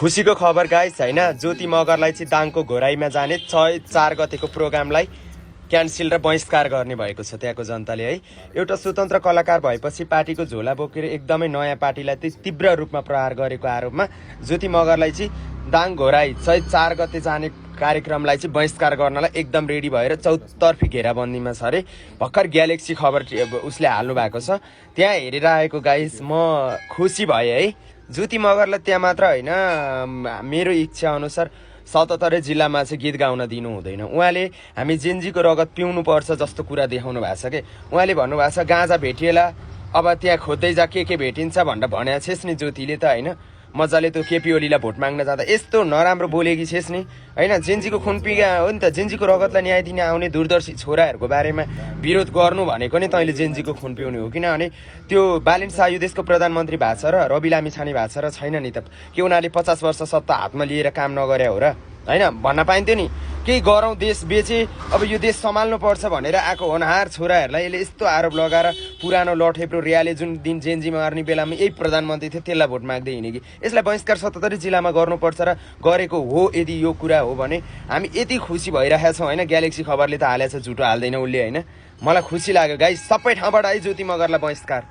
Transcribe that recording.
खुसीको खबर गाइस हैन, ज्योति मगरलाई चाहिँ दाङको घोराइमा जाने 4 गतेको प्रोग्रामलाई क्यान्सिल र बहिष्कार गर्ने भएको छ त्यहाँको जनताले है। एउटा स्वतन्त्र कलाकार भएपछि पार्टीको झोला बोकेर एकदमै नयाँ पार्टीलाई तीव्र रूपमा प्रहार गरेको आरोपमा ज्योति मगरलाई चाहिँ दाङ घोराइ 4 गते जाने कार्यक्रमलाई चाहिँ बहिष्कार गर्नलाई एकदम रेडी भएर चौतर्फी घेराबन्दीमा छ अरे। भर्खर ग्यालेक्सी खबर उसले हाल्नु भएको छ, त्यहाँ हेरेर आएको गाइस। म खुसी भएँ है। ज्योति मगरलाई त्यहाँ मात्र होइन, मेरो इच्छा अनुसार 77 जिल्लामा चाहिँ गीत गाउन दिनु हुँदैन। उहाँले हामी जेन्जीको रगत पिउनु पर्छ जस्तो कुरा देखाउनु भएको छ के। उहाँले भन्नुभएको छ गाँजा भेटिएला, अब त्यहाँ खोज्दै जा के भेटिन्छ भनेर भनेको छेस् नि ज्योतिले त होइन। मजाले त्यो केपी ओलीलाई भोट माग्न जाँदा यस्तो नराम्रो बोलेकी छेस् नि होइन। जेन्जीको खुन पिगा हो नि त, जेन्जीको रगतलाई न्याय दिने आउने दूरदर्शी छोराहरूको बारेमा विरोध गर्नु भनेको नि तैँले जेन्जीको खुन पिउने हो। किनभने त्यो बालिन शाह यो देशको प्रधानमन्त्री भएको छ र रवि लामी छाने भएको छ र छैन नि त। के उनीहरूले 50 वर्ष सत्ता हातमा लिएर काम नगरे हो र होइन भन्न पाइन्थ्यो नि। केही गरौँ देश बेचे, अब यो देश सम्हाल्नु पर्छ भनेर आएको होनहार छोराहरूलाई यसले यस्तो आरोप लगाएर पुरानो लठेप्रो रियाले जुन दिन जेन्जी मार्ने बेलामा यही प्रधानमन्त्री थियो त्यसलाई भोट माग्दै हिँड्ने कि यसलाई बहिष्कार 77 जिल्लामा गर्नुपर्छ र गरेको हो यदि यो कुरा हो भने हामी यति खुसी भइरहेका छौँ होइन। ग्यालेक्सी खबरले त हालेछ, झुटो हाल्दैन उसले होइन। मलाई खुसी लाग्यो गाइस, सबै ठाउँबाट है ज्योति मगरलाई बहिष्कार।